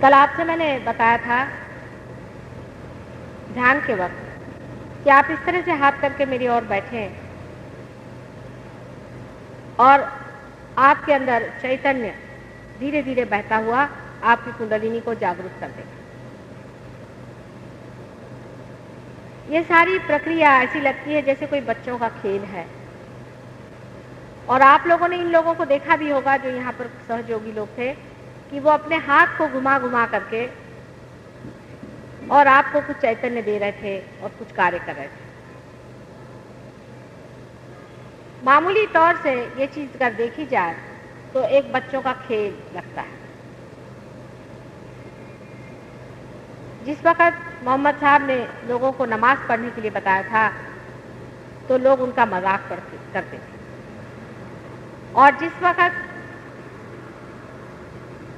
कल आपसे मैंने बताया था ध्यान के वक्त कि आप इस तरह से हाथ करके मेरी ओर बैठे और आपके अंदर चैतन्य धीरे धीरे बहता हुआ आपकी कुंडलिनी को जागरूक कर देगा। ये सारी प्रक्रिया ऐसी लगती है जैसे कोई बच्चों का खेल है, और आप लोगों ने इन लोगों को देखा भी होगा जो यहाँ पर सहयोगी लोग थे कि वो अपने हाथ को घुमा घुमा करके और आपको कुछ चैतन्य दे रहे थे और कुछ कार्य कर रहे थे। मामूली तौर से ये चीज अगर देखी जाए तो एक बच्चों का खेल लगता है। जिस वक्त मोहम्मद साहब ने लोगों को नमाज पढ़ने के लिए बताया था तो लोग उनका मजाक करते थे, और जिस वक्त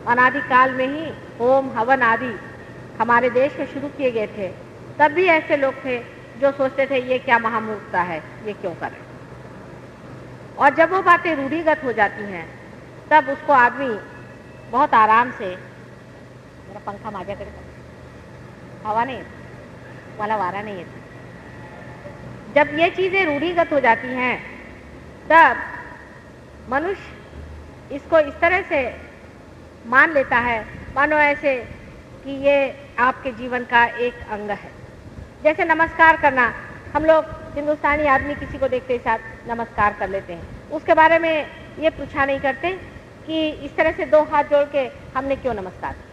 अनादिकाल में ही होम हवन आदि हमारे देश में शुरू किए गए थे, तब भी ऐसे लोग थे जो सोचते थे ये क्या महामूर्खता है, ये क्यों कर रहे। और जब वो बातें रूढ़िगत हो जाती हैं तब उसको आदमी बहुत आराम से, मेरा पंखा माजा करेगा, हवा नहीं वाला वारा नहीं है, जब ये चीजें रूढ़िगत हो जाती हैं तब मनुष्य इसको इस तरह से मान लेता है मानो ऐसे कि ये आपके जीवन का एक अंग है। जैसे नमस्कार करना, हम लोग हिंदुस्तानी आदमी किसी को देखते ही साथ नमस्कार कर लेते हैं, उसके बारे में ये पूछा नहीं करते कि इस तरह से दो हाथ जोड़ के हमने क्यों नमस्कार किया,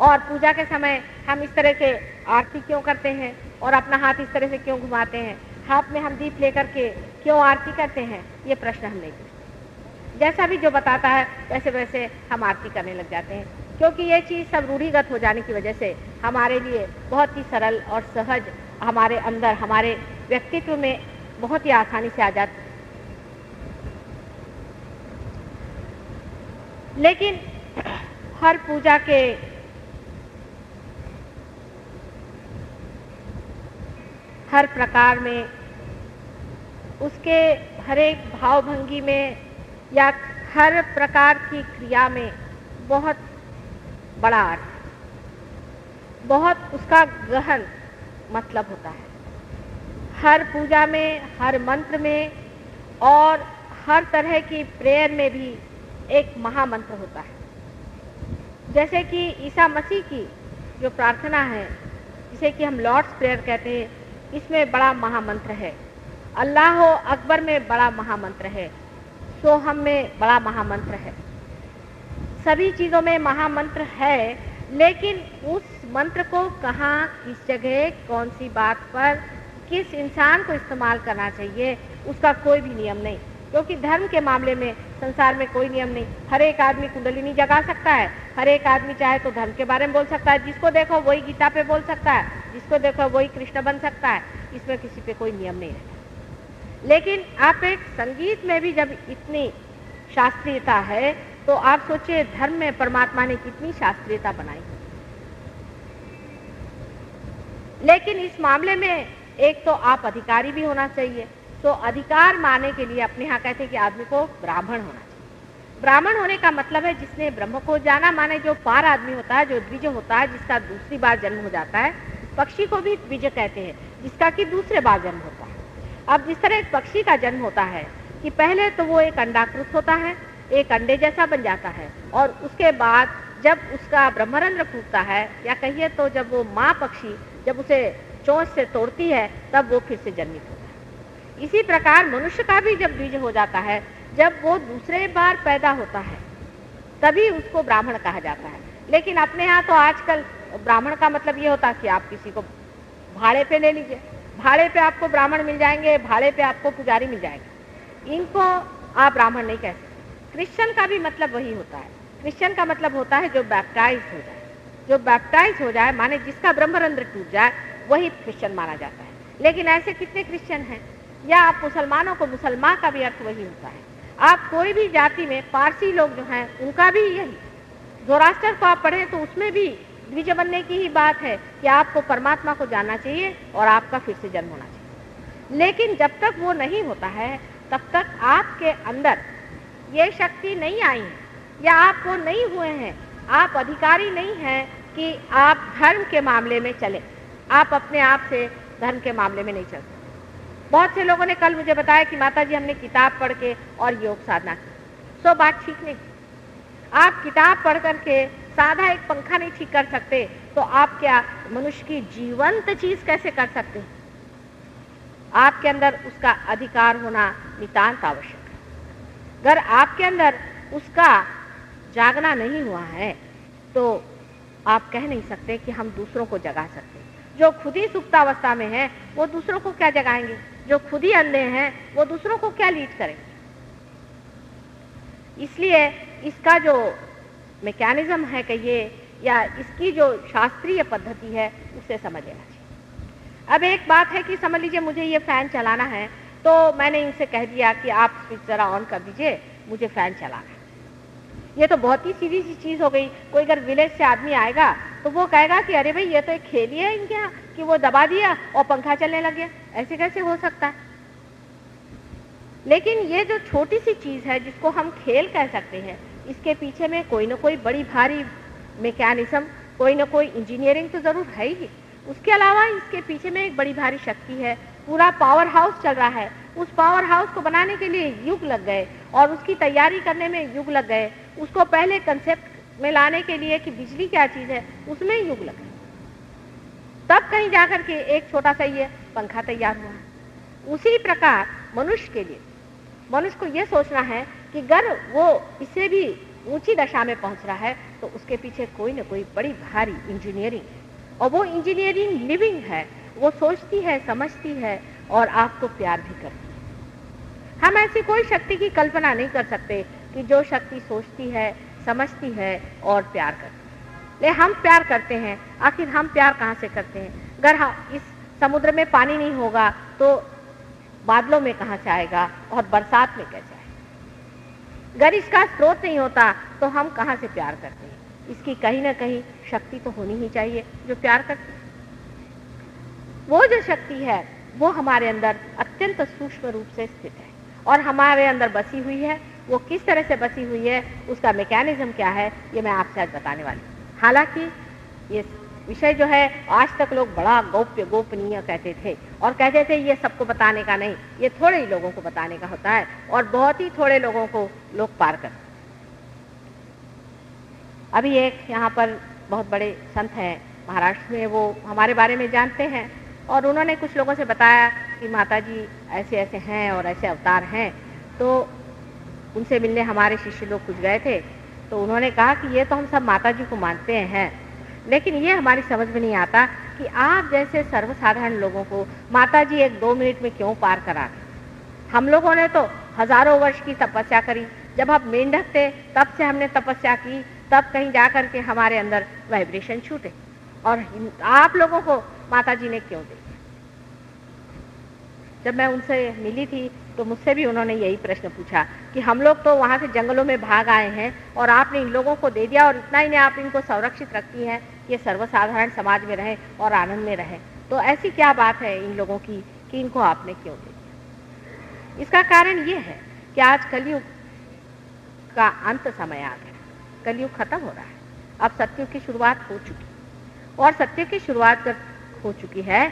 और पूजा के समय हम इस तरह के आरती क्यों करते हैं और अपना हाथ इस तरह से क्यों घुमाते हैं, हाथ में हम दीप लेकर के क्यों आरती करते हैं, ये प्रश्न हम नहीं पूछते। जैसा भी जो बताता है वैसे वैसे हम आरती करने लग जाते हैं, क्योंकि ये चीज़ सब रूढ़िगत हो जाने की वजह से हमारे लिए बहुत ही सरल और सहज, हमारे अंदर हमारे व्यक्तित्व में बहुत ही आसानी से आ जाती है। लेकिन हर पूजा के हर प्रकार में, उसके हर एक भावभंगी में या हर प्रकार की क्रिया में बहुत बड़ा अर्थ, बहुत उसका गहन मतलब होता है। हर पूजा में, हर मंत्र में और हर तरह की प्रेयर में भी एक महामंत्र होता है। जैसे कि ईसा मसीह की जो प्रार्थना है, जिसे कि हम लॉर्ड्स प्रेयर कहते हैं, इसमें बड़ा महामंत्र है। अल्लाह अकबर में बड़ा महामंत्र है, सोहम में बड़ा महामंत्र है। सभी चीज़ों में महामंत्र है, लेकिन उस मंत्र को कहाँ, किस जगह, कौन सी बात पर, किस इंसान को इस्तेमाल करना चाहिए, उसका कोई भी नियम नहीं। क्योंकि धर्म के मामले में संसार में कोई नियम नहीं। हर एक आदमी कुंडलिनी जगा सकता है, हर एक आदमी चाहे तो धर्म के बारे में बोल सकता है, जिसको देखो वही गीता पे बोल सकता है, जिसको देखो वही कृष्ण बन सकता है, इसमें किसी पे कोई नियम नहीं रहता। लेकिन आप एक संगीत में भी जब इतनी शास्त्रीयता है तो आप सोचिए धर्म में परमात्मा ने कितनी शास्त्रीयता बनाई। लेकिन इस मामले में एक तो आप अधिकारी भी होना चाहिए। तो अधिकार माने के लिए अपने यहाँ कहते हैं कि आदमी को ब्राह्मण होना चाहिए। ब्राह्मण होने का मतलब है जिसने ब्रह्म को जाना, माने जो पार आदमी होता है, जो द्विज होता है, जिसका दूसरी बार जन्म हो जाता है। पक्षी को भी द्विज कहते हैं, जिसका कि दूसरे बार जन्म होता है। अब जिस तरह एक पक्षी का जन्म होता है कि पहले तो वो एक अंडाकृत होता है, एक अंडे जैसा बन जाता है, और उसके बाद जब उसका ब्रह्मरंध्र फूटता है, या कहिए तो जब वो माँ पक्षी जब उसे चोंच से तोड़ती है, तब वो फिर से जन्मित होता है। इसी प्रकार मनुष्य का भी जब बीज हो जाता है, जब वो दूसरे बार पैदा होता है, तभी उसको ब्राह्मण कहा जाता है। लेकिन अपने यहाँ तो आजकल ब्राह्मण का मतलब ये होता है कि आप किसी को भाड़े पे ले लीजिए, भाड़े पे आपको ब्राह्मण मिल जाएंगे, भाड़े पे आपको पुजारी मिल जाएंगे, इनको आप ब्राह्मण नहीं कह सकते। क्रिश्चियन का भी मतलब वही होता है। क्रिश्चियन का मतलब होता है जो बैप्टाइज हो जाए, जो बैप्टाइज हो जाए, माने जिसका ब्रह्मरंध्र टूट जाए, वही क्रिश्चियन माना जाता है। लेकिन ऐसे कितने क्रिश्चियन हैं? या आप मुसलमानों को, मुसलमान का भी अर्थ वही होता है। आप कोई भी जाति में, पारसी लोग जो हैं उनका भी यही, ज़ोरास्टर को आप पढ़ें तो उसमें भी द्विज बनने की ही बात है कि आपको परमात्मा को जानना चाहिए और आपका फिर से जन्म होना चाहिए। लेकिन जब तक वो नहीं होता है तब तक आपके अंदर ये शक्ति नहीं आई है, या आप वो नहीं हुए हैं आप अधिकारी नहीं हैं कि आप धर्म के मामले में चलें। आप अपने आप से धर्म के मामले में नहीं चल सकते। बहुत से लोगों ने कल मुझे बताया कि माता जी हमने किताब पढ़ के और योग साधना की। सो बात ठीक नहीं। आप किताब पढ़ करके साधा एक पंखा नहीं ठीक कर सकते, तो आप क्या मनुष्य की जीवंत चीज कैसे कर सकते हैं? आपके अंदर उसका अधिकार होना नितांत आवश्यक है। अगर आपके अंदर उसका जागना नहीं हुआ है तो आप कह नहीं सकते कि हम दूसरों को जगा सकते। जो खुद ही सुप्तावस्था में है वो दूसरों को क्या जगाएंगे? जो खुद ही अंधे हैं वो दूसरों को क्या लीड करेंगे? इसलिए इसका जो मैकेनिज्म है कहिए या इसकी जो शास्त्रीय पद्धति है उसे समझ लेना चाहिए। अब एक बात है कि समझ लीजिए मुझे ये फैन चलाना है, तो मैंने इनसे कह दिया कि आप स्विच जरा ऑन कर दीजिए, मुझे फैन चलाना है। ये तो बहुत ही सीधी सी चीज हो गई। कोई अगर विलेज से आदमी आएगा तो वो कहेगा कि अरे भाई ये तो एक खेल ही है इनके यहाँ कि वो दबा दिया और पंखा चलने लग गया, ऐसे कैसे हो सकता है? लेकिन ये जो छोटी सी चीज है जिसको हम खेल कह सकते हैं, इसके पीछे में कोई ना कोई बड़ी भारी मैकेनिज्म, कोई ना कोई इंजीनियरिंग तो जरूर है ही। उसके अलावा इसके पीछे में एक बड़ी भारी शक्ति है। पूरा पावर हाउस चल रहा है। उस पावर हाउस को बनाने के लिए युग लग गए और उसकी तैयारी करने में युग लग गए। उसको पहले कंसेप्ट में लाने के लिए कि बिजली क्या चीज है उसमें युग लग गए। तब कहीं जाकर के एक छोटा सा ये पंखा तैयार हुआ है। उसी प्रकार मनुष्य के लिए, मनुष्य को यह सोचना है कि अगर वो इससे भी ऊंची दशा में पहुंच रहा है तो उसके पीछे कोई ना कोई बड़ी भारी इंजीनियरिंग है, और वो इंजीनियरिंग लिविंग है। वो सोचती है, समझती है और आपको प्यार भी करती है। हम ऐसी कोई शक्ति की कल्पना नहीं कर सकते कि जो शक्ति सोचती है, समझती है और प्यार करती है। ले हम प्यार करते हैं, आखिर हम प्यार कहाँ से करते हैं? अगर इस समुद्र में पानी नहीं होगा तो बादलों में कहाँ से आएगा और बरसात में कैसे आएगा? अगर इसका स्रोत नहीं होता तो हम कहाँ से प्यार करते हैं? इसकी कहीं ना कहीं शक्ति तो होनी ही चाहिए जो प्यार करती है। वो जो शक्ति है वो हमारे अंदर अत्यंत सूक्ष्म रूप से स्थित है और हमारे अंदर बसी हुई है। वो किस तरह से बसी हुई है, उसका मैकेनिज्म क्या है, ये मैं आपसे आज बताने वाली हूँ। हालांकि ये विषय जो है आज तक लोग बड़ा गोपनीय कहते थे और कहते थे ये सबको बताने का नहीं, ये थोड़े ही लोगों को बताने का होता है और बहुत ही थोड़े लोगों को लोग पार करते हैं। अभी एक यहाँ पर बहुत बड़े संत हैं महाराष्ट्र में, वो हमारे बारे में जानते हैं और उन्होंने कुछ लोगों से बताया कि माता जी ऐसे ऐसे हैं और ऐसे अवतार हैं। तो उनसे मिलने हमारे शिष्य लोग कुछ गए थे, तो उन्होंने कहा कि ये तो हम सब माता जी को मानते हैं, लेकिन ये हमारी समझ में नहीं आता कि आप जैसे सर्वसाधारण लोगों को माता जी 1-2 मिनट में क्यों पार करा दें। हम लोगों ने तो हजारों वर्ष की तपस्या करी। जब हम मेंढक थे तब से हमने तपस्या की, तब कहीं जाकर के हमारे अंदर वाइब्रेशन छूटे, और आप लोगों को माता जी ने क्यों दी? जब मैं उनसे मिली थी तो मुझसे भी उन्होंने यही प्रश्न पूछा कि हम लोग तो वहाँ से जंगलों में भाग आए हैं और आपने इन लोगों को दे दिया और इतना ही नहीं आप इनको संरक्षित रखती हैं, ये सर्वसाधारण समाज में रहे और आनंद में रहे। तो ऐसी क्या बात है इन लोगों की कि इनको आपने क्यों दे दिया? इसका कारण ये है कि आज कलयुग का अंत समय आ गया, कलयुग खत्म हो रहा है। अब सत्युग की शुरुआत हो चुकी और सत्युग की शुरुआत हो चुकी है,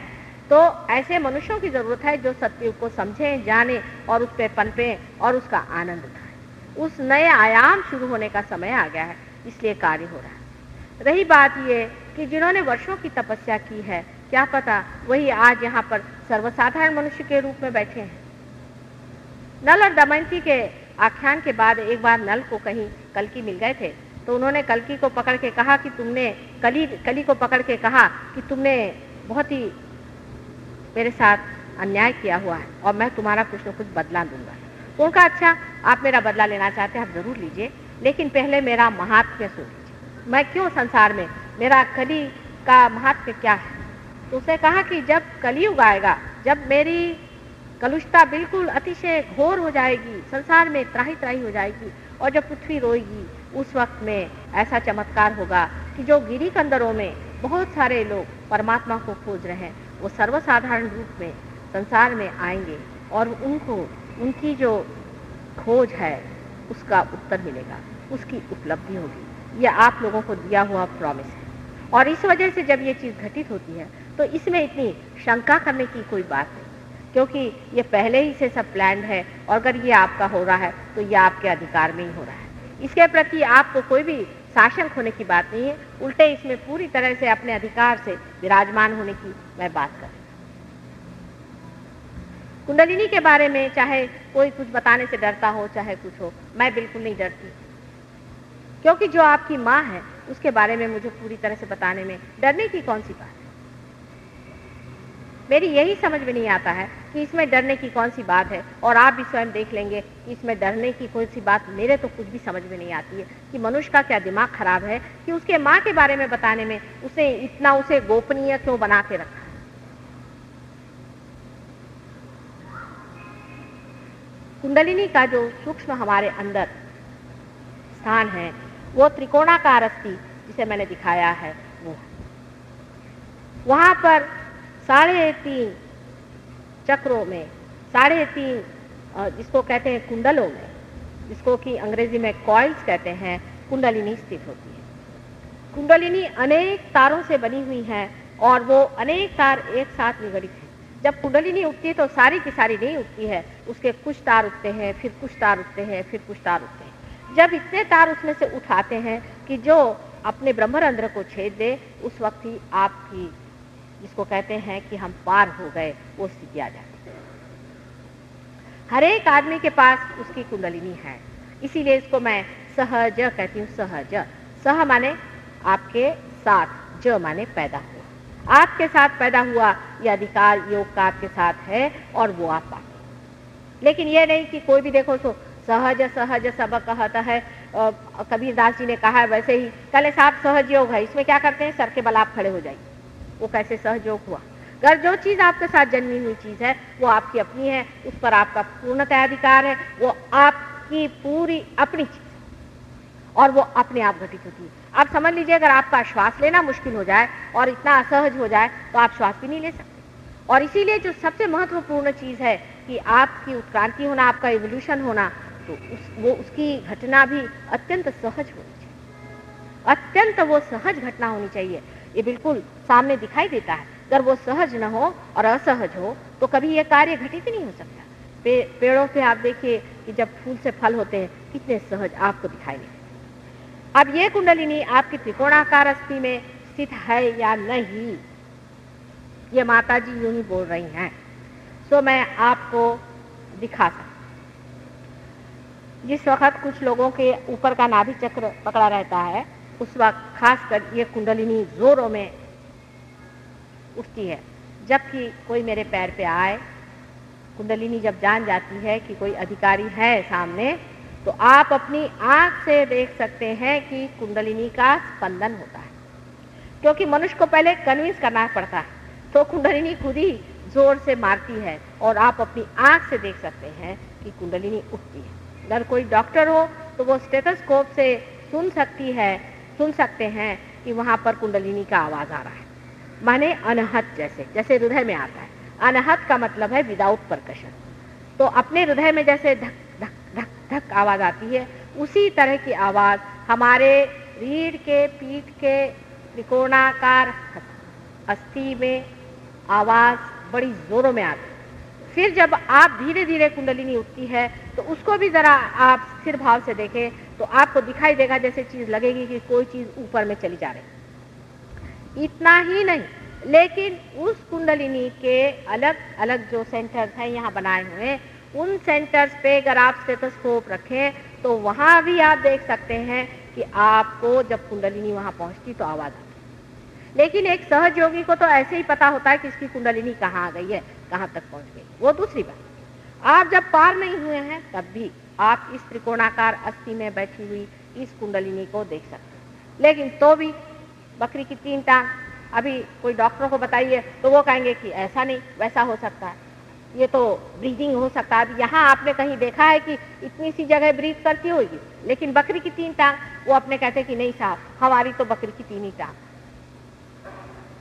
तो ऐसे मनुष्यों की जरूरत है जो सत्युग को समझें, जाने और उस पर पनपें और उसका आनंद उठाएं। उस नए आयाम शुरू होने का समय आ गया है, इसलिए कार्य हो रहा है। रही बात ये कि जिन्होंने वर्षों की तपस्या की है, क्या पता वही आज यहाँ पर सर्वसाधारण मनुष्य के रूप में बैठे हैं। नल और दमयंती के आख्यान के बाद एक बार नल को कहीं कल्कि मिल गए थे, तो उन्होंने कल्कि को पकड़ के कहा कि तुमने कली को पकड़ के कहा कि तुमने बहुत ही मेरे साथ अन्याय किया हुआ है और मैं तुम्हारा कुछ न कुछ बदला दूंगा। तो उनका अच्छा, आप मेरा बदला लेना चाहते हैं आप जरूर लीजिए, लेकिन पहले मेरा महात्म्य सुन लीजिए। मैं क्यों संसार में, मेरा कली का महात्म्य क्या है? तो उसने कहा कि जब कलियुग आएगा, जब मेरी कलुषता बिल्कुल अतिशय घोर हो जाएगी, संसार में त्राही त्राही हो जाएगी और जब पृथ्वी रोएगी, उस वक्त में ऐसा चमत्कार होगा कि जो गिरी कंदरों में बहुत सारे लोग परमात्मा को खोज रहे हैं, वो सर्वसाधारण रूप में संसार में आएंगे और उनको उनकी जो खोज है उसका उत्तर मिलेगा, उसकी उपलब्धि होगी। ये आप लोगों को दिया हुआ प्रॉमिस है। और इस वजह से जब ये चीज़ घटित होती है तो इसमें इतनी शंका करने की कोई बात नहीं, क्योंकि ये पहले ही से सब प्लान्ड है और अगर ये आपका हो रहा है तो ये आपके अधिकार में ही हो रहा है। इसके प्रति आपको कोई भी शासन होने की बात नहीं है, उल्टे इसमें पूरी तरह से अपने अधिकार से विराजमान होने की मैं बात कर रही हूँ। कुंडलिनी के बारे में चाहे कोई कुछ बताने से डरता हो चाहे कुछ हो, मैं बिल्कुल नहीं डरती, क्योंकि जो आपकी माँ है उसके बारे में मुझे पूरी तरह से बताने में डरने की कौन सी बात है। मेरी यही समझ में नहीं आता है कि इसमें डरने की कौन सी बात है, और आप भी स्वयं देख लेंगे कि इसमें डरने की कोई सी बात मेरे तो कुछ भी समझ में नहीं आती है कि मनुष्य का क्या दिमाग खराब है कि उसके माँ के बारे में बताने में उसे इतना उसे गोपनीय क्यों बना के रखा। कुंडलिनी का जो सूक्ष्म हमारे अंदर स्थान है वो त्रिकोणाकार अस्थि जिसे मैंने दिखाया है वो है। वहां पर 3.5 चक्रों में 3.5 जिसको कहते हैं कुंडलों में, जिसको कि अंग्रेजी में कॉइल्स कहते हैं, कुंडलिनी स्थित होती है। कुंडलिनी अनेक तारों से बनी हुई है और वो अनेक तार एक साथ निगड़ित हैं। जब कुंडलिनी उठती है तो सारी की सारी नहीं उठती है, उसके कुछ तार उठते हैं, फिर कुछ तार उठते हैं, फिर कुछ तार उठते हैं। जब इतने तार उसमें से उठाते हैं कि जो अपने ब्रह्मरंध्र को छेद दे, उस वक्त ही आपकी जिसको कहते हैं कि हम पार हो गए वो स्थिति आ जाती है। हर एक आदमी के पास उसकी कुंडलिनी है, इसीलिए इसको मैं सहज कहती हूँ। सहज, सह माने आपके साथ, ज माने पैदा हुआ, आपके साथ पैदा हुआ, यह अधिकार योग का आपके साथ है और वो आप पाते। लेकिन ये नहीं कि कोई भी देखो तो सहज सहज सब कहता है। कबीर दास जी ने कहा है वैसे ही, कल साहब सहज योग है, इसमें क्या करते हैं, सर के बल आप खड़े हो जाइए। वो कैसे सहज योग हुआ? अगर जो चीज आपके साथ जन्मी हुई चीज है वो आपकी अपनी है, उस पर आपका पूर्णतः अधिकार है, वो आपकी पूरी अपनी चीज और वो अपने आप घटित होती है। आप समझ लीजिए अगर आपका श्वास लेना मुश्किल हो जाए और इतना असहज हो जाए तो आप श्वास भी नहीं ले सकते। और इसीलिए जो सबसे महत्वपूर्ण चीज है कि आपकी उत्क्रांति होना, आपका इवोल्यूशन होना, तो उसकी घटना भी अत्यंत सहज होनी चाहिए, अत्यंत वो सहज घटना होनी चाहिए। ये बिल्कुल सामने दिखाई देता है। अगर वो सहज न हो और असहज हो तो कभी ये कार्य घटित ही नहीं हो सकता। पेड़ों पे आप देखिए कि जब फूल से फल होते हैं कितने सहज आपको दिखाई देते। अब ये कुंडलिनी आपकी त्रिकोणाकार अस्थि में स्थित है या नहीं, ये माता जी यूं ही बोल रही हैं, सो मैं आपको दिखा सकती। जिस वक्त कुछ लोगों के ऊपर का नाभि चक्र पकड़ा रहता है उस वक्त खासकर ये कुंडलिनी जोरों में उठती है। जबकि कोई मेरे पैर पे आए, कुंडलिनी जब जान जाती है कि कोई अधिकारी है सामने, तो आप अपनी आंख से देख सकते हैं कि कुंडलिनी का स्पंदन होता है, क्योंकि मनुष्य को पहले कन्विंस करना पड़ता है, तो कुंडलिनी खुद ही जोर से मारती है और आप अपनी आंख से देख सकते हैं कि कुंडलिनी उठती है। अगर कोई डॉक्टर हो तो वो स्टेथोस्कोप से सुन सकते हैं कि वहां पर कुंडलिनी का आवाज आ रहा है, माने अनहत, जैसे हृदय में आता है। अनहत का मतलब है विदाउट परकशन। तो अपने हृदय में जैसे धक धक धक धक आवाज आती है, उसी तरह की आवाज हमारे रीढ़ के पीठ के त्रिकोणाकार अस्थि में आवाज बड़ी जोरों में आती है। फिर जब आप धीरे धीरे कुंडलिनी उठती है तो उसको भी जरा आप स्थिर भाव से देखें तो आपको दिखाई देगा जैसे चीज लगेगी कि कोई चीज ऊपर में चली जा रही। इतना ही नहीं, लेकिन उस कुंडलिनी के अलग अलग जो सेंटर्स हैं यहाँ बनाए हुए, उन सेंटर्स पे अगर आप स्टेथोस्कोप रखें तो वहां भी आप देख सकते हैं कि आपको जब कुंडलिनी वहां पहुंचती तो आवाज आती। लेकिन एक सहज योगी को तो ऐसे ही पता होता है कि इसकी कुंडलिनी कहाँ आ गई है, कहाँ तक पहुंच गई, वो दूसरी बात। आप जब पार नहीं हुए हैं तब भी आप इस त्रिकोणाकार अस्थि में बैठी हुई इस कुंडलिनी को देख सकते हैं। लेकिन तो भी बकरी की 3 टांग, अभी कोई डॉक्टर को बताइए तो वो कहेंगे कि ऐसा नहीं वैसा हो सकता है, ये तो ब्रीदिंग हो सकता है। अब यहाँ आपने कहीं देखा है कि इतनी सी जगह ब्रीथ करती होगी, लेकिन बकरी की 3 टांग, वो अपने कहते कि नहीं साहब हमारी तो बकरी की 3 ही टांग।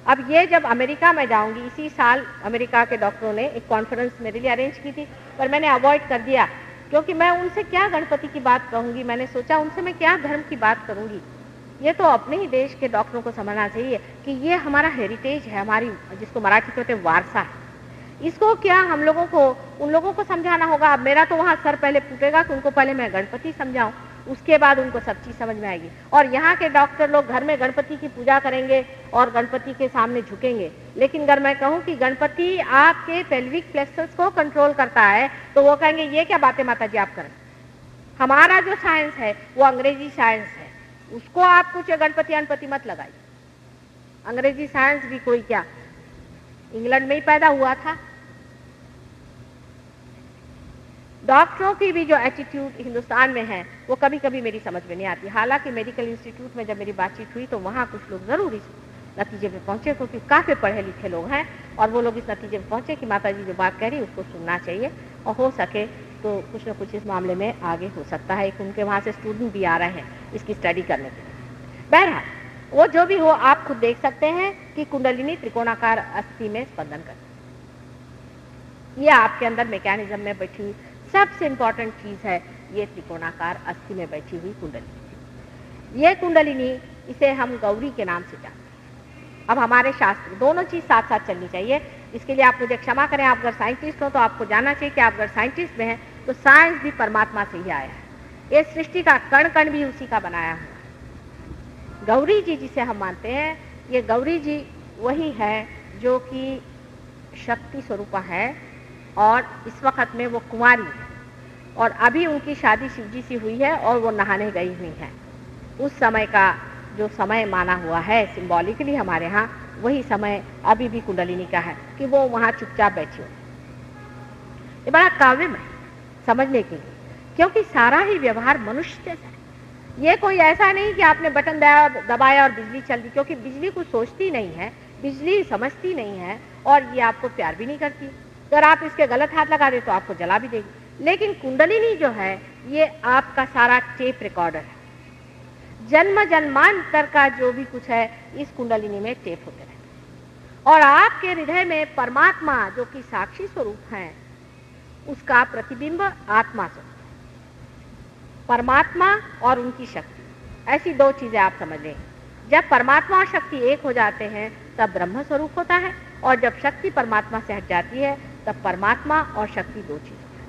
अब ये जब अमेरिका में जाऊंगी, इसी साल अमेरिका के डॉक्टरों ने एक कॉन्फ्रेंस मेरे लिए अरेंज की थी, पर मैंने अवॉइड कर दिया क्योंकि मैं उनसे क्या गणपति की बात कहूंगी। मैंने सोचा उनसे मैं क्या धर्म की बात करूंगी, ये तो अपने ही देश के डॉक्टरों को समझना चाहिए कि ये हमारा हेरिटेज है, हमारी जिसको मराठी में कहते हैं वारसा है। इसको क्या हम लोगों को उन लोगों को समझाना होगा। अब मेरा तो वहाँ सर पहले फूटेगा कि उनको पहले मैं गणपति समझाऊं, उसके बाद उनको सब चीज़ समझ में आएगी। और यहाँ के डॉक्टर लोग घर में गणपति की पूजा करेंगे और गणपति के सामने झुकेंगे, लेकिन अगर मैं कहूँ कि गणपति आपके पेल्विक फ्लेक्सस को कंट्रोल करता है तो वो कहेंगे ये क्या बातें माता जी आप करें। हमारा जो साइंस है वो अंग्रेजी साइंस है, उसको आप कुछ गणपति अनपति मत लगाइए। अंग्रेजी साइंस भी कोई क्या इंग्लैंड में ही पैदा हुआ था। डॉक्टरों की भी जो एटीट्यूड हिंदुस्तान में है वो कभी कभी मेरी समझ में नहीं आती। हालांकि मेडिकल इंस्टीट्यूट में जब मेरी बातचीत हुई तो वहाँ कुछ लोग जरूर इस नतीजे पे पहुंचे, क्योंकि काफ़ी पढ़े लिखे लोग हैं और वो लोग इस नतीजे पे पहुंचे कि माता जी जो बात कह रही उसको सुनना चाहिए और हो सके तो कुछ न कुछ इस मामले में आगे हो सकता है। एक उनके वहाँ से स्टूडेंट भी आ रहे हैं इसकी स्टडी करने के लिए। बहरहाल वो जो भी हो, आप खुद देख सकते हैं कि कुंडलिनी त्रिकोणाकार अस्थि में स्पंदन करती है। ये आपके अंदर मैकेनिज्म में बैठी हुई सबसे इंपॉर्टेंट चीज है, ये त्रिकोणाकार अस्थि में बैठी हुई कुंडलिनी। ये कुंडलिनी, इसे हम गौरी के नाम से जानते हैं। अब हमारे शास्त्र दोनों चीज साथ साथ चलनी चाहिए। इसके लिए आप मुझे क्षमा करें, आप अगर साइंटिस्ट हो तो आपको जानना चाहिए कि आप अगर साइंटिस्ट में हैं तो साइंस भी परमात्मा से ही आया है। ये सृष्टि का कण कण भी उसी का बनाया हुआ है। गौरी जी जिसे हम मानते हैं, ये गौरी जी वही है जो कि शक्ति स्वरूपा है और इस वक्त में वो कुंवारी है और अभी उनकी शादी शिवजी से हुई है और वो नहाने गई हुई हैं। उस समय का जो समय माना हुआ है सिंबॉलिकली हमारे यहाँ, वही समय अभी भी कुंडलिनी का है कि वो वहाँ चुपचाप बैठी हो। ये बड़ा काव्य में समझने के लिए, क्योंकि सारा ही व्यवहार मनुष्य जैसा है। ये कोई ऐसा नहीं कि आपने बटन दबाया और बिजली चल दी, क्योंकि बिजली कुछ सोचती नहीं है, बिजली समझती नहीं है और ये आपको प्यार भी नहीं करती। अगर आप इसके गलत हाथ लगा दे तो आपको जला भी देगी। लेकिन कुंडलिनी जो है ये आपका सारा टेप रिकॉर्डर है। जन्म जन्मांतर का जो भी कुछ है इस कुंडलिनी में टेप होते रहते और आपके हृदय में परमात्मा जो कि साक्षी स्वरूप है उसका प्रतिबिंब आत्मा स्वरूप। परमात्मा और उनकी शक्ति, ऐसी दो चीजें आप समझ लें। जब परमात्मा और शक्ति एक हो जाते हैं तब ब्रह्म स्वरूप होता है, और जब शक्ति परमात्मा से हट जाती है तब परमात्मा और शक्ति दो चीज होता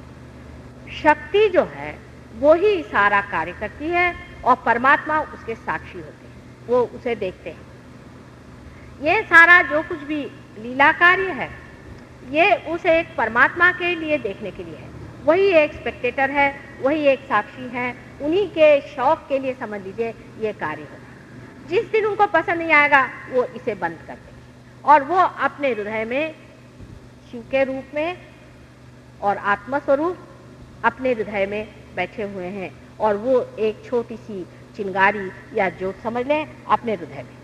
है। शक्ति जो है वो ही सारा कार्य करती है और परमात्मा उसके साक्षी होते हैं, वो उसे देखते हैं। ये सारा जो कुछ भी लीला कार्य है ये उस एक परमात्मा के लिए देखने के लिए है। वही एक स्पेक्टेटर है, वही एक साक्षी है, उन्हीं के शौक के लिए समझ लीजिए ये कार्य होता है। जिस दिन उनको पसंद नहीं आएगा वो इसे बंद कर देंगे और वो अपने हृदय में शिव के रूप में और आत्मस्वरूप अपने हृदय में बैठे हुए हैं और वो एक छोटी सी चिंगारी या ज्योत समझ लें अपने हृदय में।